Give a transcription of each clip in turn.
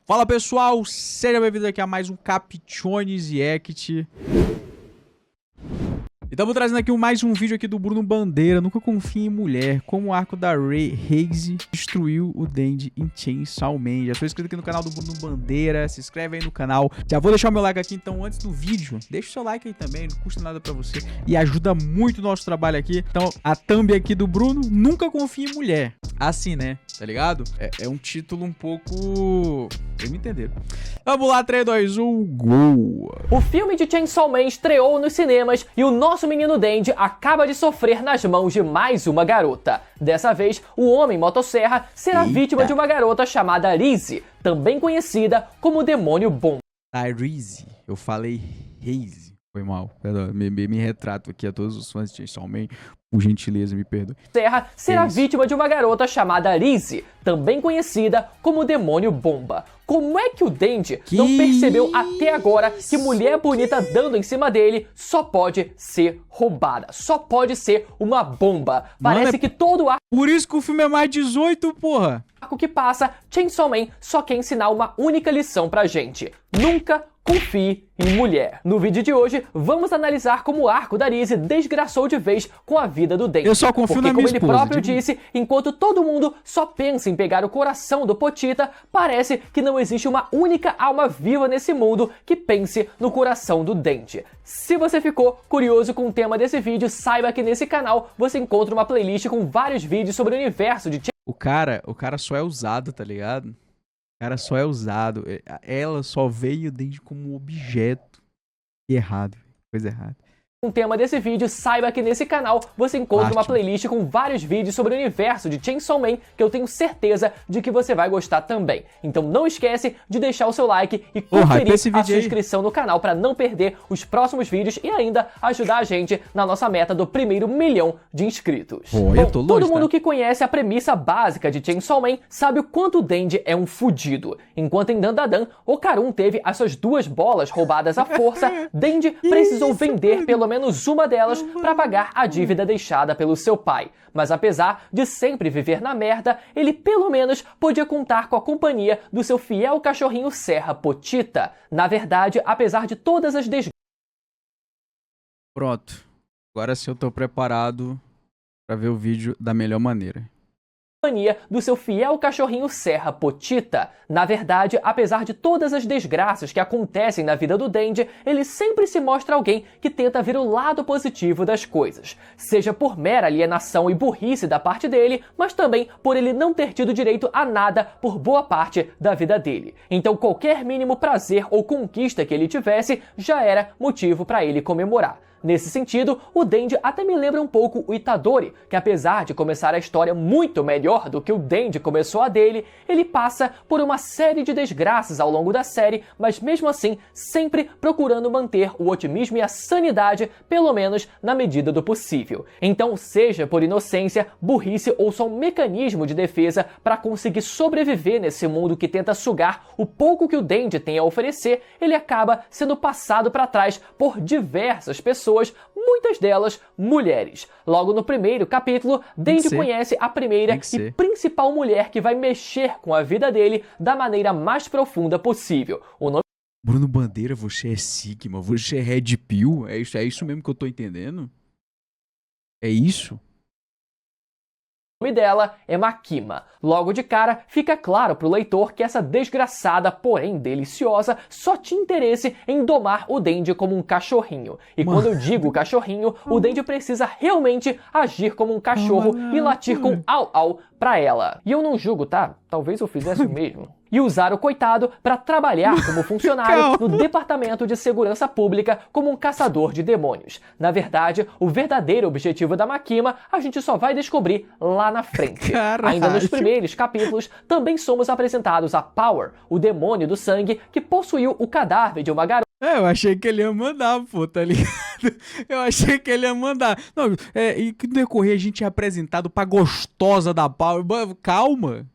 Fala pessoal, seja bem-vindo aqui a mais um Captiones React. E estamos trazendo aqui mais um vídeo aqui do Bruno Bandeira. Nunca confie em mulher. Como o arco da Haze destruiu o Dandy em Chainsaw Man. Já sou inscrito aqui no canal do Bruno Bandeira. Se inscreve aí no canal. Já vou deixar o meu like aqui então antes do vídeo. Deixa o seu like aí também, não custa nada pra você. E ajuda muito o nosso trabalho aqui. Então a thumb aqui do Bruno, nunca confie em mulher. Assim, né? Tá ligado? É um título um pouco... Vocês me entenderam. Vamos lá, 3, 2, 1, gol! O filme de Chainsaw Man estreou nos cinemas e o nosso menino Dandy acaba de sofrer nas mãos de mais uma garota. Dessa vez, o homem motosserra será vítima de uma garota chamada Reese, também conhecida como Demônio Bomba. Reese, eu falei Haze. Foi mal, perdão, me retrato aqui a todos os fãs de Chainsaw Man, por gentileza, me perdoe. Serra será vítima de uma garota chamada Reese, também conhecida como Demônio Bomba. Como é que o Dandy não percebeu até agora que mulher bonita dando em cima dele só pode ser roubada, só pode ser uma bomba? Parece que todo arco... Por isso que o filme é mais 18, porra! ...arco que passa, Chainsaw Man só quer ensinar uma única lição pra gente. Nunca confie em mulher. No vídeo de hoje, vamos analisar como o arco da Reese desgraçou de vez com a vida do Dandy. Eu só confio na minha esposa. Como ele próprio disse, enquanto todo mundo só pensa em pegar o coração do Pochita, parece que não existe uma única alma viva nesse mundo que pense no coração do Dandy. Se você ficou curioso com o tema desse vídeo, saiba que nesse canal você encontra uma playlist com vários vídeos sobre o universo de... O cara só é usado, tá ligado? O cara só é usado. Ela só veio dentro como objeto. E errado. Coisa errada. O tema desse vídeo, saiba que nesse canal você encontra uma playlist com vários vídeos sobre o universo de Chainsaw Man que eu tenho certeza de que você vai gostar também. Então não esquece de deixar o seu like e conferir a sua inscrição no canal para não perder os próximos vídeos e ainda ajudar a gente na nossa meta do primeiro 1 milhão de inscritos. Todo mundo que conhece a premissa básica de Chainsaw Man sabe o quanto o Dandy é um fudido. Enquanto em Dandadan, Okarun teve as suas 2 bolas roubadas à força, Dandy precisou vender pelo menos uma delas para pagar a dívida deixada pelo seu pai. Mas apesar de sempre viver na merda, ele pelo menos podia contar com a companhia do seu fiel cachorrinho Serra Pochita. Na verdade, apesar de todas as desgraças... Pronto. Agora sim eu tô preparado para ver o vídeo da melhor maneira. Do seu fiel cachorrinho Serra Pochita. Na verdade, apesar de todas as desgraças que acontecem na vida do Dandy, ele sempre se mostra alguém que tenta ver o lado positivo das coisas. Seja por mera alienação e burrice da parte dele, mas também por ele não ter tido direito a nada por boa parte da vida dele. Então qualquer mínimo prazer ou conquista que ele tivesse já era motivo para ele comemorar. Nesse sentido, o Dandy até me lembra um pouco o Itadori, que apesar de começar a história muito melhor do que o Dandy começou a dele, ele passa por uma série de desgraças ao longo da série, mas mesmo assim sempre procurando manter o otimismo e a sanidade, pelo menos na medida do possível. Então, seja por inocência, burrice ou só um mecanismo de defesa para conseguir sobreviver nesse mundo que tenta sugar o pouco que o Dandy tem a oferecer, ele acaba sendo passado para trás por diversas pessoas, muitas delas mulheres. Logo no primeiro capítulo, Dandy conhece a primeira e principal mulher que vai mexer com a vida dele da maneira mais profunda possível. O nome... Bruno Bandeira, você é Sigma, você é Red Pill? É isso mesmo que eu tô entendendo? É isso? O nome dela é Makima. Logo de cara, fica claro pro leitor que essa desgraçada, porém deliciosa, só tinha interesse em domar o Dandy como um cachorrinho. E quando eu digo cachorrinho, o Dandy precisa realmente agir como um cachorro e latir com au-au pra ela. E eu não julgo, tá? Talvez eu fizesse o mesmo. E usar o coitado para trabalhar como funcionário no Departamento de Segurança Pública como um caçador de demônios. Na verdade, o verdadeiro objetivo da Makima a gente só vai descobrir lá na frente. Ainda nos primeiros capítulos, também somos apresentados a Power, o demônio do sangue que possuiu o cadáver de uma garota. Eu achei que ele ia mandar, pô, tá ligado? Eu achei que ele ia mandar. Não, e que no decorrer a gente é apresentado pra gostosa da Power. Calma.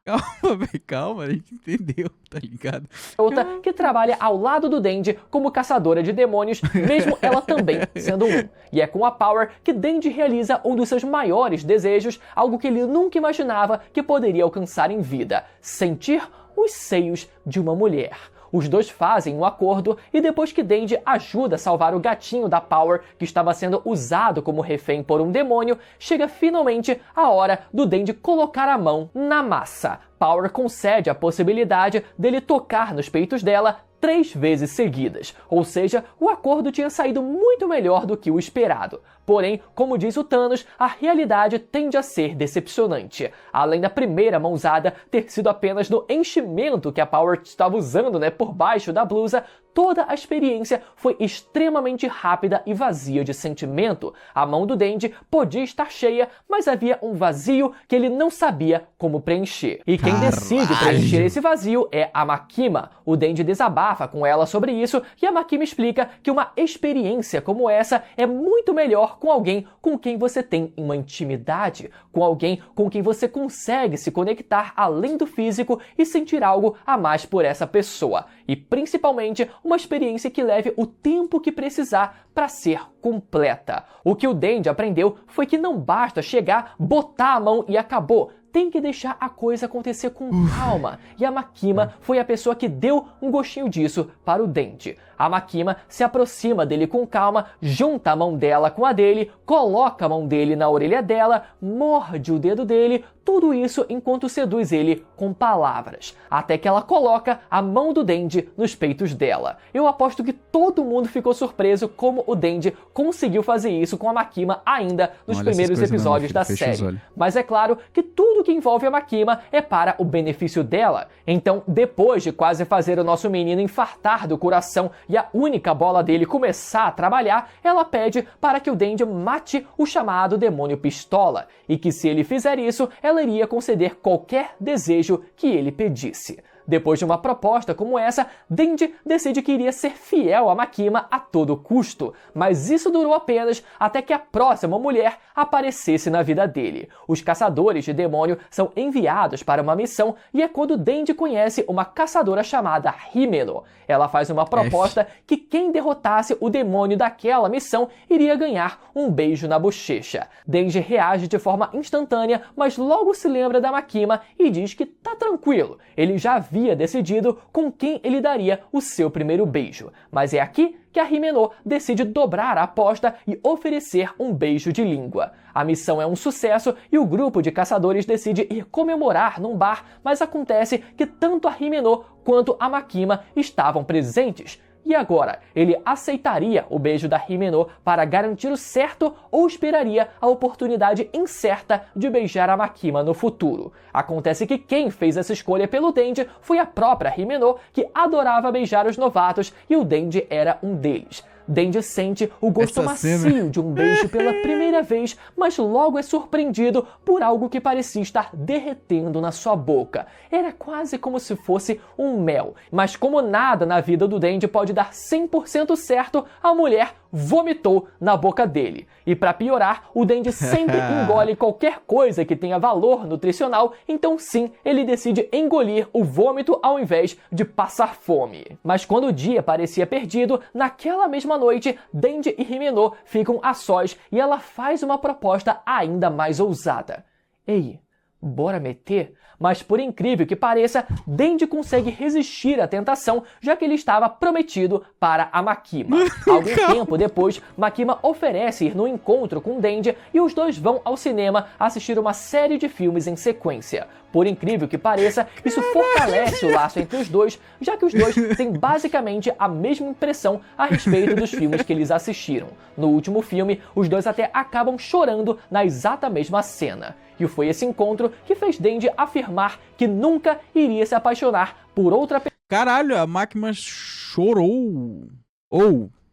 Calma, velho, calma, a gente entendeu, tá ligado? Outra que trabalha ao lado do Dandy como caçadora de demônios, mesmo ela também sendo um. E é com a Power que Dandy realiza um dos seus maiores desejos, algo que ele nunca imaginava que poderia alcançar em vida: sentir os seios de uma mulher. Os dois fazem um acordo e depois que Denji ajuda a salvar o gatinho da Power, que estava sendo usado como refém por um demônio, chega finalmente a hora do Denji colocar a mão na massa. Power concede a possibilidade dele tocar nos peitos dela 3 vezes seguidas, ou seja, o acordo tinha saído muito melhor do que o esperado. Porém, como diz o Thanos, a realidade tende a ser decepcionante. Além da primeira mãozada ter sido apenas no enchimento que a Power estava usando, por baixo da blusa, toda a experiência foi extremamente rápida e vazia de sentimento. A mão do Denji podia estar cheia, mas havia um vazio que ele não sabia como preencher. E quem decide preencher esse vazio é a Makima. O Denji desabafa com ela sobre isso e a Makima explica que uma experiência como essa é muito melhor com alguém com quem você tem uma intimidade, com alguém com quem você consegue se conectar além do físico e sentir algo a mais por essa pessoa. E principalmente uma experiência que leve o tempo que precisar para ser completa. O que o Denji aprendeu foi que não basta chegar, botar a mão e acabou. Tem que deixar a coisa acontecer com calma. E a Makima foi a pessoa que deu um gostinho disso para o Denji. A Makima se aproxima dele com calma, junta a mão dela com a dele, coloca a mão dele na orelha dela, morde o dedo dele, tudo isso enquanto seduz ele com palavras. Até que ela coloca a mão do Denji nos peitos dela. Eu aposto que todo mundo ficou surpreso como o Denji conseguiu fazer isso com a Makima ainda nos primeiros episódios da série. Mas é claro que tudo que envolve a Makima é para o benefício dela. Então, depois de quase fazer o nosso menino infartar do coração e a única bola dele começar a trabalhar, ela pede para que o Denji mate o chamado demônio pistola, e que se ele fizer isso, ela iria conceder qualquer desejo que ele pedisse. Depois de uma proposta como essa, Denji decide que iria ser fiel a Makima a todo custo, mas isso durou apenas até que a próxima mulher aparecesse na vida dele. Os caçadores de demônio são enviados para uma missão e é quando Denji conhece uma caçadora chamada Himeno. Ela faz uma proposta que quem derrotasse o demônio daquela missão iria ganhar um beijo na bochecha. Denji reage de forma instantânea, mas logo se lembra da Makima e diz que tá tranquilo, ele já havia decidido com quem ele daria o seu primeiro beijo. Mas é aqui que a Himeno decide dobrar a aposta e oferecer um beijo de língua. A missão é um sucesso e o grupo de caçadores decide ir comemorar num bar, mas acontece que tanto a Himeno quanto a Makima estavam presentes. E agora, ele aceitaria o beijo da Himeno para garantir o certo ou esperaria a oportunidade incerta de beijar a Makima no futuro? Acontece que quem fez essa escolha pelo Denji foi a própria Himeno, que adorava beijar os novatos e o Denji era um deles. Denji sente o gosto macio de um beijo pela primeira vez, mas logo é surpreendido por algo que parecia estar derretendo na sua boca. Era quase como se fosse um mel. Mas como nada na vida do Denji pode dar 100% certo, a mulher vomitou na boca dele. E para piorar, o Denji sempre engole qualquer coisa que tenha valor nutricional, então sim, ele decide engolir o vômito ao invés de passar fome. Mas quando o dia parecia perdido, naquela mesma noite, Denji e Himeno ficam a sós e ela faz uma proposta ainda mais ousada. Ei, bora meter? Mas por incrível que pareça, Denji consegue resistir à tentação, já que ele estava prometido para a Makima. Algum tempo depois, Makima oferece ir no encontro com Denji e os dois vão ao cinema assistir uma série de filmes em sequência. Por incrível que pareça, isso fortalece o laço entre os dois, já que os dois têm basicamente a mesma impressão a respeito dos filmes que eles assistiram. No último filme, os dois até acabam chorando na exata mesma cena. E foi esse encontro que fez Denji afirmar que nunca iria se apaixonar por outra pessoa. Caralho, a Makima chorou.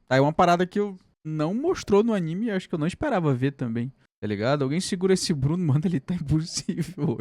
Tá aí uma parada que eu não mostrou no anime e acho que eu não esperava ver também. Tá ligado? Alguém segura esse Bruno, mano, ele tá impossível.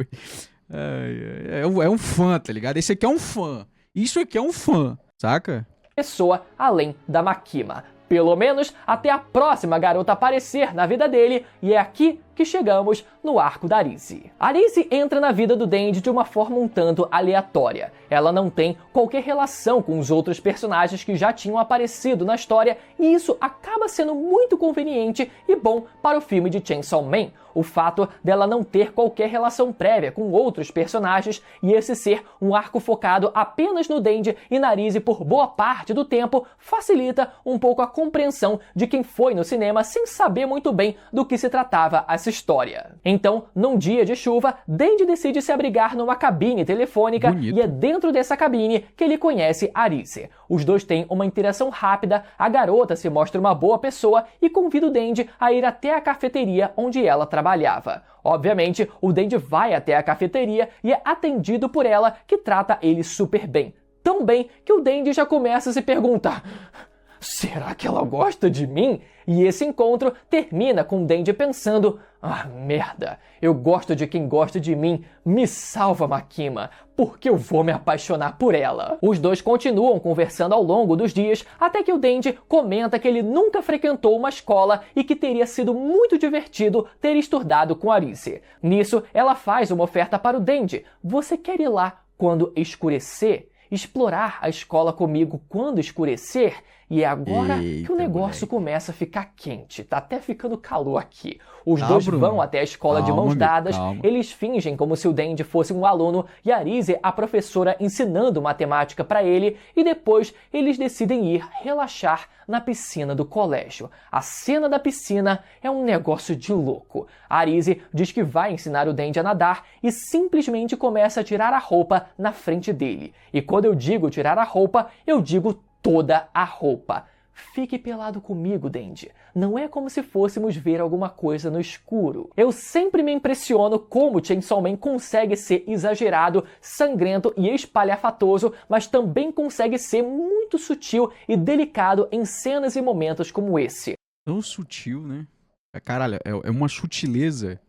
É um fã, tá ligado? Esse aqui é um fã. Isso aqui é um fã, saca? Pessoa além da Makima. Pelo menos até a próxima garota aparecer na vida dele, e é aqui que que chegamos no arco da Arise. Arise entra na vida do Denji de uma forma um tanto aleatória. Ela não tem qualquer relação com os outros personagens que já tinham aparecido na história, e isso acaba sendo muito conveniente e bom para o filme de Chainsaw Man. O fato dela não ter qualquer relação prévia com outros personagens e esse ser um arco focado apenas no Denji e na Arise por boa parte do tempo facilita um pouco a compreensão de quem foi no cinema sem saber muito bem do que se tratava essa história. Então, num dia de chuva, Denji decide se abrigar numa cabine telefônica e é dentro dessa cabine que ele conhece Arise. Os dois têm uma interação rápida, a garota se mostra uma boa pessoa e convida o Denji a ir até a cafeteria onde ela trabalhava. Obviamente, o Denji vai até a cafeteria e é atendido por ela, que trata ele super bem. Tão bem que o Denji já começa a se perguntar: será que ela gosta de mim? E esse encontro termina com o Denji pensando: ah, merda, eu gosto de quem gosta de mim, me salva, Makima, porque eu vou me apaixonar por ela. Os dois continuam conversando ao longo dos dias, até que o Denji comenta que ele nunca frequentou uma escola e que teria sido muito divertido ter estudado com Arise. Nisso, ela faz uma oferta para o Denji: você quer ir lá quando escurecer? Explorar a escola comigo quando escurecer? E é agora que o negócio começa a ficar quente. Tá até ficando calor aqui. Os dois vão até a escola de mãos dadas. Eles fingem como se o Denji fosse um aluno e a Arise a professora ensinando matemática para ele. E depois eles decidem ir relaxar na piscina do colégio. A cena da piscina é um negócio de louco. A Arise diz que vai ensinar o Denji a nadar e simplesmente começa a tirar a roupa na frente dele. E quando eu digo tirar a roupa, eu digo toda a roupa. Fique pelado comigo, Denji. Não é como se fôssemos ver alguma coisa no escuro. Eu sempre me impressiono como Chainsaw Man consegue ser exagerado, sangrento e espalhafatoso, mas também consegue ser muito sutil e delicado em cenas e momentos como esse. Tão sutil, né? Caralho, é uma sutileza.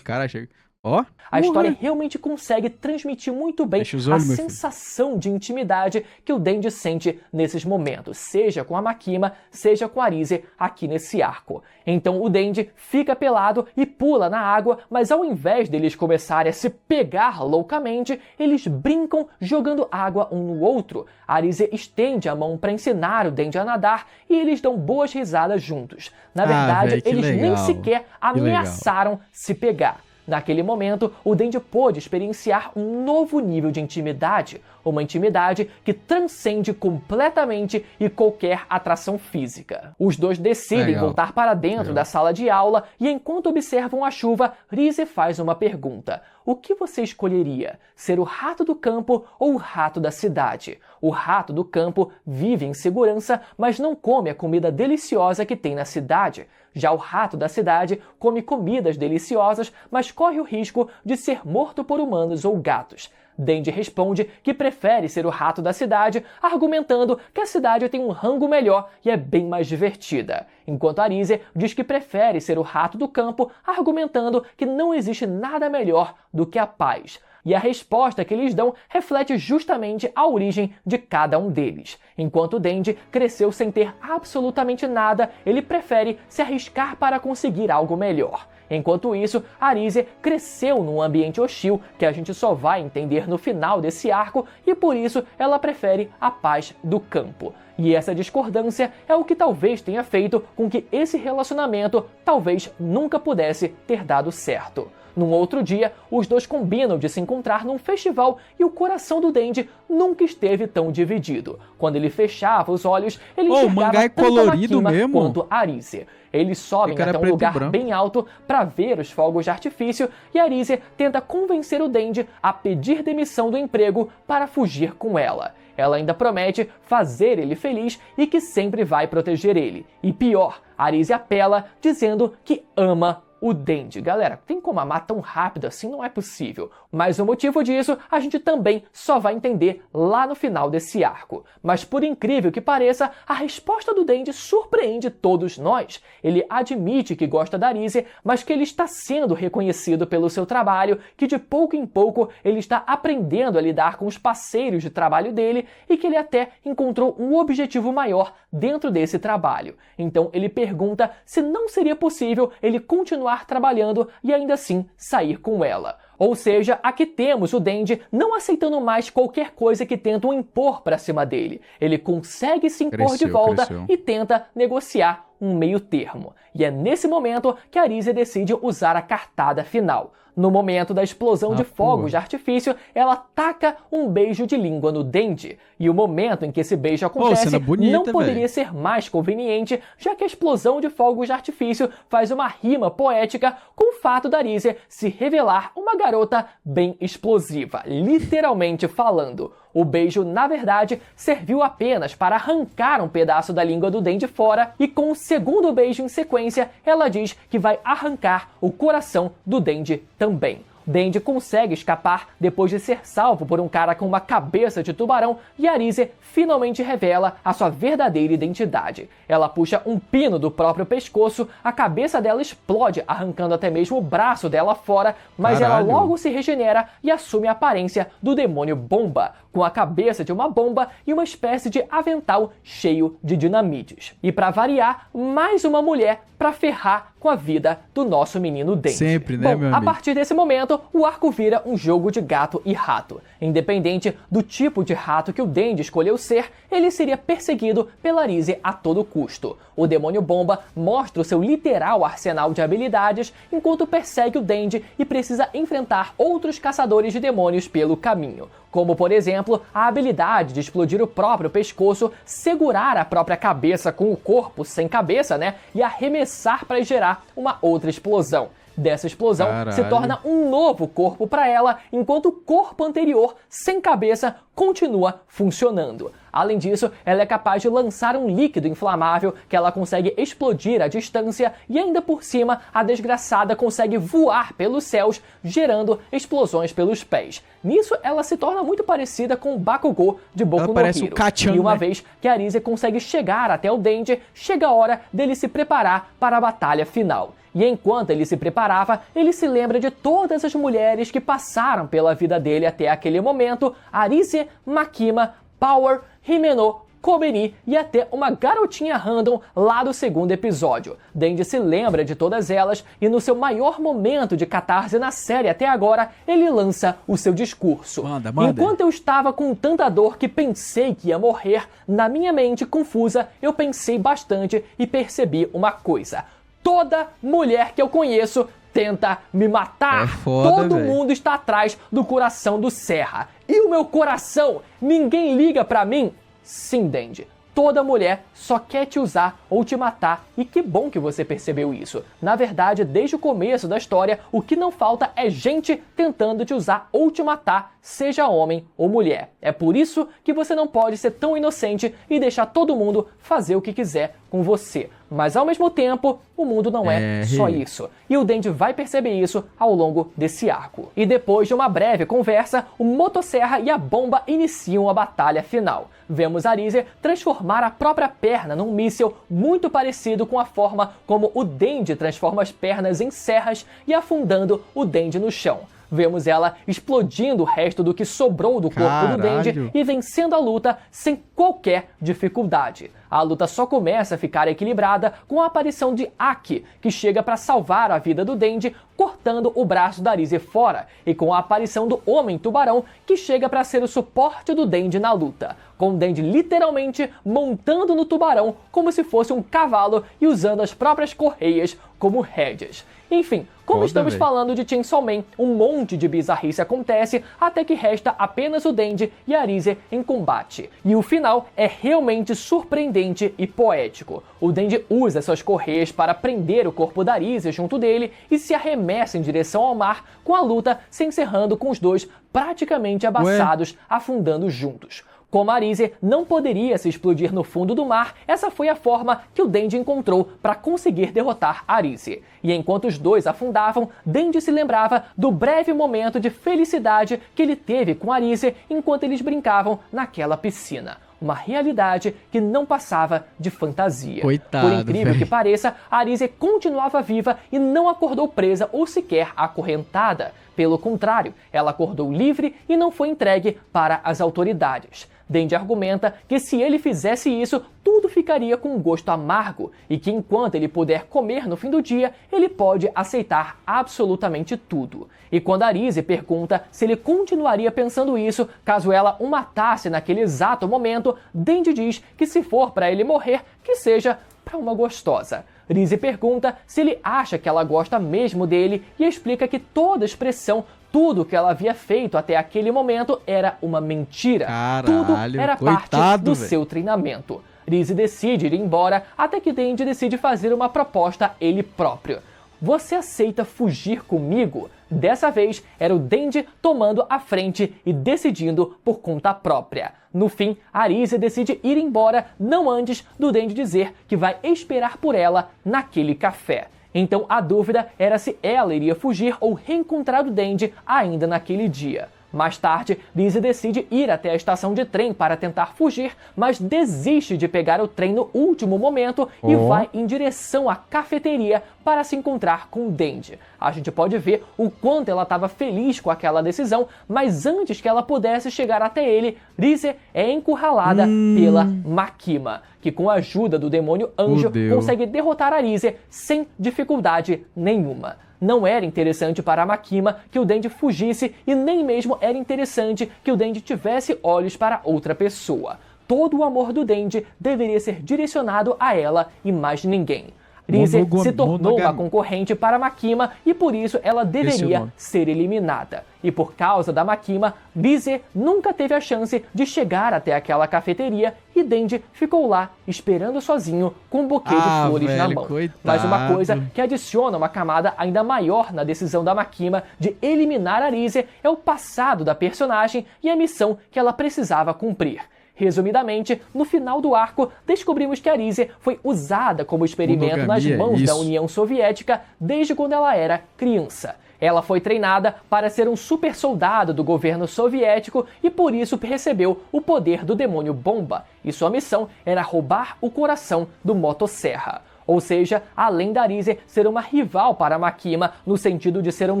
Cara, chega... Ó, a história realmente consegue transmitir muito bem a sensação de intimidade que o Denji sente nesses momentos, seja com a Makima, seja com a Arise aqui nesse arco. Então o Denji fica pelado e pula na água, mas ao invés deles começarem a se pegar loucamente, eles brincam jogando água um no outro. A Arise estende a mão para ensinar o Denji a nadar e eles dão boas risadas juntos. Na verdade, eles nem sequer ameaçaram se pegar. Naquele momento, o Denji pôde experienciar um novo nível de intimidade, uma intimidade que transcende completamente e qualquer atração física. Os dois decidem voltar para dentro da sala de aula e enquanto observam a chuva, Rise faz uma pergunta: o que você escolheria? Ser o rato do campo ou o rato da cidade? O rato do campo vive em segurança, mas não come a comida deliciosa que tem na cidade. Já o rato da cidade come comidas deliciosas, mas corre o risco de ser morto por humanos ou gatos. Denji responde que prefere ser o rato da cidade, argumentando que a cidade tem um rango melhor e é bem mais divertida. Enquanto Arise diz que prefere ser o rato do campo, argumentando que não existe nada melhor do que a paz. E a resposta que eles dão reflete justamente a origem de cada um deles. Enquanto Denji cresceu sem ter absolutamente nada, ele prefere se arriscar para conseguir algo melhor. Enquanto isso, Arise cresceu num ambiente hostil que a gente só vai entender no final desse arco e por isso ela prefere a paz do campo. E essa discordância é o que talvez tenha feito com que esse relacionamento talvez nunca pudesse ter dado certo. Num outro dia, os dois combinam de se encontrar num festival e o coração do Denji nunca esteve tão dividido. Quando ele fechava os olhos, ele enxergava tanto a Makima quanto a Arise. Eles sobem até um lugar bem alto para ver os fogos de artifício e Arise tenta convencer o Denji a pedir demissão do emprego para fugir com ela. Ela ainda promete fazer ele feliz e que sempre vai proteger ele. E pior, Arise apela dizendo que ama o Denji. Galera, tem como amar tão rápido assim? Não é possível. Mas o motivo disso a gente também só vai entender lá no final desse arco. Mas por incrível que pareça, a resposta do Denji surpreende todos nós. Ele admite que gosta da Arise, mas que ele está sendo reconhecido pelo seu trabalho, que de pouco em pouco ele está aprendendo a lidar com os parceiros de trabalho dele e que ele até encontrou um objetivo maior dentro desse trabalho. Então ele pergunta se não seria possível ele continuar continuar trabalhando e ainda assim sair com ela. Ou seja, aqui temos o Dendy não aceitando mais qualquer coisa que tentam impor para cima dele. Ele consegue se impor de volta e tenta negociar um meio termo. E é nesse momento que Arísia decide usar a cartada final. No momento da explosão de fogos de artifício, ela taca um beijo de língua no Dendy. E o momento em que esse beijo acontece não poderia ser mais conveniente, já que a explosão de fogos de artifício faz uma rima poética com o fato da Arísia se revelar uma garota bem explosiva, literalmente falando. O beijo, na verdade, serviu apenas para arrancar um pedaço da língua do Dendy fora, e com o segundo beijo em sequência, ela diz que vai arrancar o coração do Dendy também. Dendy consegue escapar depois de ser salvo por um cara com uma cabeça de tubarão e Arísia finalmente revela a sua verdadeira identidade. Ela puxa um pino do próprio pescoço, a cabeça dela explode, arrancando até mesmo o braço dela fora, mas ela logo se regenera e assume a aparência do demônio bomba, com a cabeça de uma bomba e uma espécie de avental cheio de dinamites. E para variar, mais uma mulher para ferrar com a vida do nosso menino Dendy. Sempre, né, meu amigo? A partir desse momento, o arco vira um jogo de gato e rato. Independente do tipo de rato que o Dendy escolheu ser, ele seria perseguido pela Arísia a todo custo. O demônio bomba mostra o seu literal arsenal de habilidades enquanto persegue o Dendy e precisa enfrentar outros caçadores de demônios pelo caminho. Como, por exemplo, a habilidade de explodir o próprio pescoço, segurar a própria cabeça com o corpo sem cabeça, e arremessar para gerar uma outra explosão. Dessa explosão se torna um novo corpo para ela, enquanto o corpo anterior, sem cabeça, continua funcionando. Além disso, ela é capaz de lançar um líquido inflamável que ela consegue explodir à distância e ainda por cima, a desgraçada consegue voar pelos céus, gerando explosões pelos pés. Nisso, ela se torna muito parecida com o Bakugou de Boku no Hero. E uma vez que a Arísia consegue chegar até o Dendy, chega a hora dele se preparar para a batalha final. E enquanto ele se preparava, ele se lembra de todas as mulheres que passaram pela vida dele até aquele momento: Arísia, Makima, Power, Himeno, Kobeni e até uma garotinha random lá do segundo episódio. Dendy se lembra de todas elas e no seu maior momento de catarse na série até agora, ele lança o seu discurso. Manda. Enquanto eu estava com tanta dor que pensei que ia morrer, na minha mente confusa, eu pensei bastante e percebi uma coisa. Toda mulher que eu conheço tenta me matar. Todo mundo está atrás do coração do Serra. E o meu coração, ninguém liga pra mim? Sim, Dendy. Toda mulher só quer te usar ou te matar, e que bom que você percebeu isso. Na verdade, desde o começo da história, o que não falta é gente tentando te usar ou te matar, seja homem ou mulher. É por isso que você não pode ser tão inocente e deixar todo mundo fazer o que quiser com você. Mas ao mesmo tempo, o mundo não é só isso. E o Dendy vai perceber isso ao longo desse arco. E depois de uma breve conversa, o Motosserra e a bomba iniciam a batalha final. Vemos Arísia transformar a própria perna num míssil muito parecido com a forma como o Dendy transforma as pernas em serras e afundando o Dendy no chão. Vemos ela explodindo o resto do que sobrou do corpo do Dendy e vencendo a luta sem qualquer dificuldade. A luta só começa a ficar equilibrada com a aparição de Aki, que chega para salvar a vida do Dendy, cortando o braço da Arísia fora, e com a aparição do Homem-Tubarão, que chega para ser o suporte do Dendy na luta, com o Dendy literalmente montando no tubarão como se fosse um cavalo e usando as próprias correias como rédeas. Enfim, como estamos falando de Chainsaw Man, um monte de bizarrice acontece até que resta apenas o Dendy e a Arísia em combate. E o final é realmente surpreendente e poético. O Dendy usa suas correias para prender o corpo da Arísia junto dele e se arremessa em direção ao mar, com a luta se encerrando com os dois praticamente abraçados, afundando juntos. Como a Arísia não poderia se explodir no fundo do mar, essa foi a forma que o Dendy encontrou para conseguir derrotar a Arísia. E enquanto os dois afundavam, Dendy se lembrava do breve momento de felicidade que ele teve com a Arísia enquanto eles brincavam naquela piscina. uma realidade que não passava de fantasia. Coitado, por incrível véi. que pareça, Arise continuava viva e não acordou presa ou sequer acorrentada. Pelo contrário, ela acordou livre e não foi entregue para as autoridades. Dendi argumenta que se ele fizesse isso, tudo ficaria com um gosto amargo e que enquanto ele puder comer no fim do dia, ele pode aceitar absolutamente tudo. E quando Arise pergunta se ele continuaria pensando isso caso ela o matasse naquele exato momento, Dendi diz que se for para ele morrer, que seja para uma gostosa. Rise pergunta se ele acha que ela gosta mesmo dele e explica que toda expressão, tudo que ela havia feito até aquele momento era uma mentira. Caralho, tudo era parte do seu treinamento. Rise decide ir embora até que Dendi decide fazer uma proposta ele próprio. Você aceita fugir comigo? Dessa vez, era o Dendi tomando a frente e decidindo por conta própria. No fim, Arise decide ir embora não antes do Dendi dizer que vai esperar por ela naquele café. Então a dúvida era se ela iria fugir ou reencontrar o Dendi ainda naquele dia. Mais tarde, Rise decide ir até a estação de trem para tentar fugir, mas desiste de pegar o trem no último momento e vai em direção à cafeteria para se encontrar com o Dendi. A gente pode ver o quanto ela estava feliz com aquela decisão, mas antes que ela pudesse chegar até ele, Rise é encurralada pela Makima, que com a ajuda do demônio anjo consegue derrotar a Rise sem dificuldade nenhuma. Não era interessante para a Makima que o Dendi fugisse e nem mesmo era interessante que o Dendi tivesse olhos para outra pessoa. Todo o amor do Dendi deveria ser direcionado a ela e mais ninguém. Rise se tornou uma concorrente para a Makima e por isso ela deveria ser eliminada. E por causa da Makima, Rise nunca teve a chance de chegar até aquela cafeteria e Dendi ficou lá esperando sozinho com um buquê de flores na mão. Coitado. Mas uma coisa que adiciona uma camada ainda maior na decisão da Makima de eliminar a Rise é o passado da personagem e a missão que ela precisava cumprir. Resumidamente, no final do arco, descobrimos que a Rise foi usada como experimento nas mãos da União Soviética desde quando ela era criança. Ela foi treinada para ser um super soldado do governo soviético e por isso recebeu o poder do demônio Bomba, e sua missão era roubar o coração do Motosserra. Ou seja, além da Arise ser uma rival para a Makima, no sentido de ser um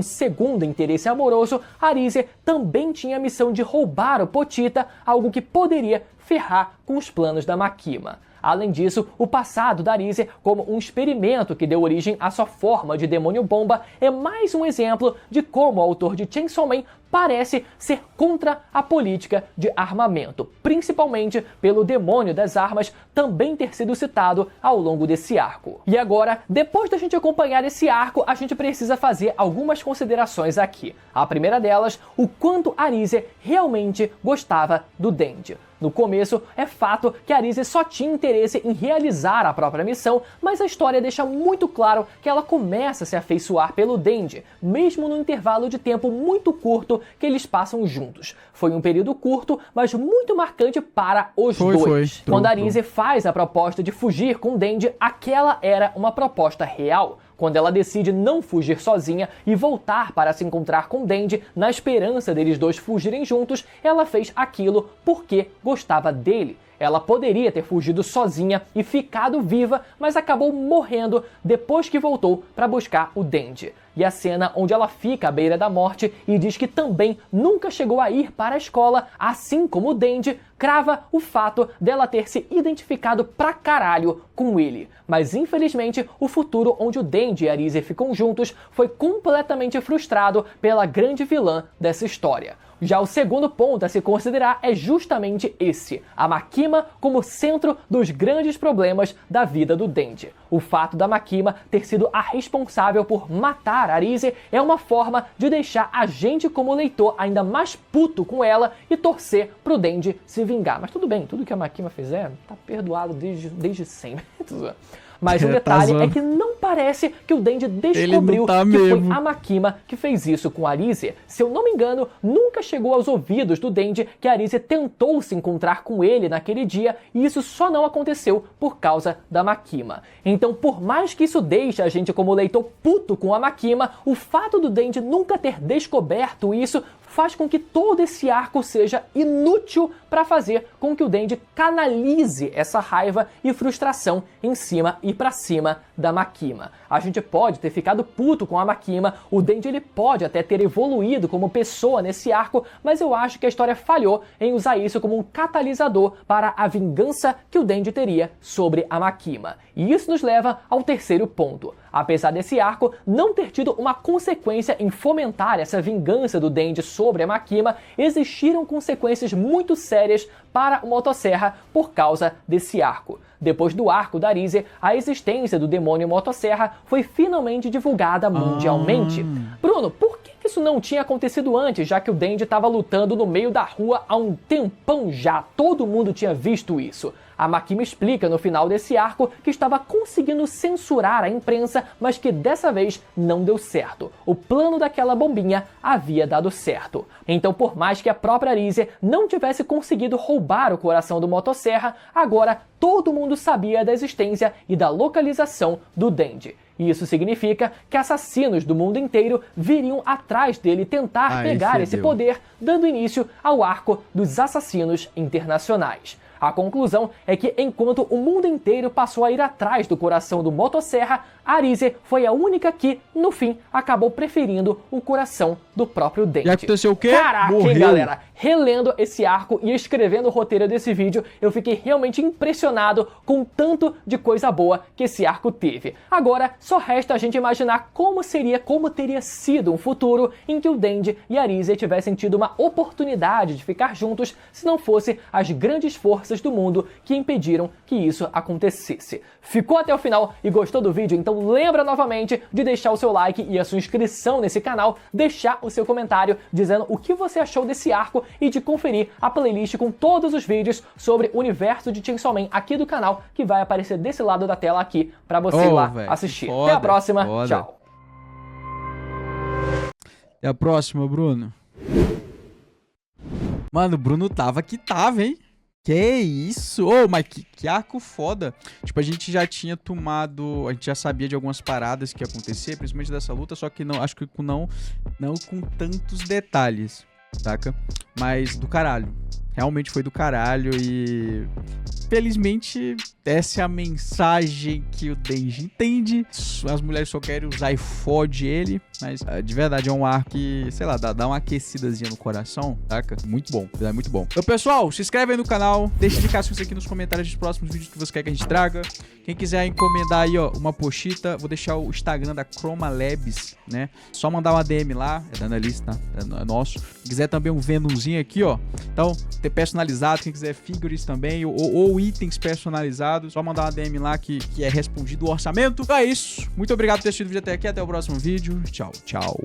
segundo interesse amoroso, a Arise também tinha a missão de roubar o Pochita, algo que poderia ferrar com os planos da Makima. Além disso, o passado da Arise, como um experimento que deu origem à sua forma de demônio bomba, é mais um exemplo de como o autor de Chainsaw Man parece ser contra a política de armamento, principalmente pelo demônio das armas também ter sido citado ao longo desse arco. E agora, depois da gente acompanhar esse arco, a gente precisa fazer algumas considerações aqui. A primeira delas, o quanto Arise realmente gostava do Dendi. No começo, é fato que Arise só tinha interesse em realizar a própria missão, mas a história deixa muito claro que ela começa a se afeiçoar pelo Dendi, mesmo no intervalo de tempo muito curto que eles passam juntos. Foi um período curto, mas muito marcante para os dois. Quando Arise faz a proposta de fugir com Dendi, aquela era uma proposta real. Quando ela decide não fugir sozinha e voltar para se encontrar com Dendi, na esperança deles dois fugirem juntos, ela fez aquilo porque gostava dele. Ela poderia ter fugido sozinha e ficado viva, mas acabou morrendo depois que voltou para buscar o Dendi. E a cena onde ela fica à beira da morte e diz que também nunca chegou a ir para a escola, assim como o Dendi, crava o fato dela ter se identificado pra caralho com ele. Mas infelizmente, o futuro onde o Dendi e a Arise ficam juntos foi completamente frustrado pela grande vilã dessa história. Já o segundo ponto a se considerar é justamente esse, a Makima como centro dos grandes problemas da vida do Dendi. O fato da Makima ter sido a responsável por matar a Arise é uma forma de deixar a gente como leitor ainda mais puto com ela e torcer pro Dendi se vingar. Mas tudo bem, tudo que a Makima fizer tá perdoado desde sempre. Mas o detalhe é que não parece que o Dendi descobriu que foi a Makima que fez isso com a Arise. Se eu não me engano, nunca chegou aos ouvidos do Dendi que a Arise tentou se encontrar com ele naquele dia e isso só não aconteceu por causa da Makima. Então, por mais que isso deixe a gente como leitor puto com a Makima, o fato do Dendi nunca ter descoberto isso faz com que todo esse arco seja inútil para fazer com que o Denji canalize essa raiva e frustração em cima e pra cima da Makima. A gente pode ter ficado puto com a Makima, o Denji ele pode até ter evoluído como pessoa nesse arco, mas eu acho que a história falhou em usar isso como um catalisador para a vingança que o Denji teria sobre a Makima. E isso nos leva ao terceiro ponto. Apesar desse arco não ter tido uma consequência em fomentar essa vingança do Denji sobre a Makima, existiram consequências muito sérias para o Motosserra por causa desse arco. Depois do arco da Arise, a existência do demônio Motosserra foi finalmente divulgada mundialmente. Bruno, por que isso não tinha acontecido antes, já que o Denji estava lutando no meio da rua há um tempão já? Todo mundo tinha visto isso. A Makima explica no final desse arco que estava conseguindo censurar a imprensa, mas que dessa vez não deu certo. O plano daquela bombinha havia dado certo. Então, por mais que a própria Arise não tivesse conseguido roubar o coração do Motosserra, agora todo mundo sabia da existência e da localização do Denji. E isso significa que assassinos do mundo inteiro viriam atrás dele tentar pegar esse poder, dando início ao arco dos assassinos internacionais. A conclusão é que enquanto o mundo inteiro passou a ir atrás do coração do Motosserra, a Arise foi a única que, no fim, acabou preferindo o coração do próprio Denji. E aconteceu o quê? Caraca, Morreu. hein, galera? Relendo esse arco e escrevendo o roteiro desse vídeo, eu fiquei realmente impressionado com o tanto de coisa boa que esse arco teve. Agora, só resta a gente imaginar como teria sido um futuro em que o Denji e a Arise tivessem tido uma oportunidade de ficar juntos se não fosse as grandes forças do mundo que impediram que isso acontecesse. Ficou até o final e gostou do vídeo? Então lembra novamente de deixar o seu like e a sua inscrição nesse canal, deixar o seu comentário dizendo o que você achou desse arco e de conferir a playlist com todos os vídeos sobre o universo de Chainsaw Man aqui do canal, que vai aparecer desse lado da tela aqui pra você ir lá assistir. Foda, até a próxima, foda. tchau. Até a próxima, Bruno. Mano, o Bruno tava que tava, hein? Que isso? Ô, mas que arco foda. Tipo, a gente já tinha tomado... A gente já sabia de algumas paradas que ia acontecer, principalmente dessa luta, só que não, acho que não com tantos detalhes, saca? Mas do caralho. Realmente foi do caralho e... Felizmente, essa é a mensagem que o Denji entende. As mulheres só querem usar e fode ele. Mas, de verdade, é um arco que, sei lá, dá uma aquecidazinha no coração, saca? Muito bom, é muito bom. Então, pessoal, se inscreve aí no canal. Deixa indicações aqui nos comentários dos próximos vídeos que você quer que a gente traga. Quem quiser encomendar aí, ó, uma pochita, vou deixar o Instagram da Chroma Labs, né? Só mandar uma DM lá, é da analista, é nosso. Quem quiser também um Venomzinho aqui, ó. Então, ter personalizado, quem quiser figures também, ou itens personalizados, só mandar uma DM lá que é respondido o orçamento. Então é isso. Muito obrigado por ter assistido o vídeo até aqui. Até o próximo vídeo. Tchau, tchau.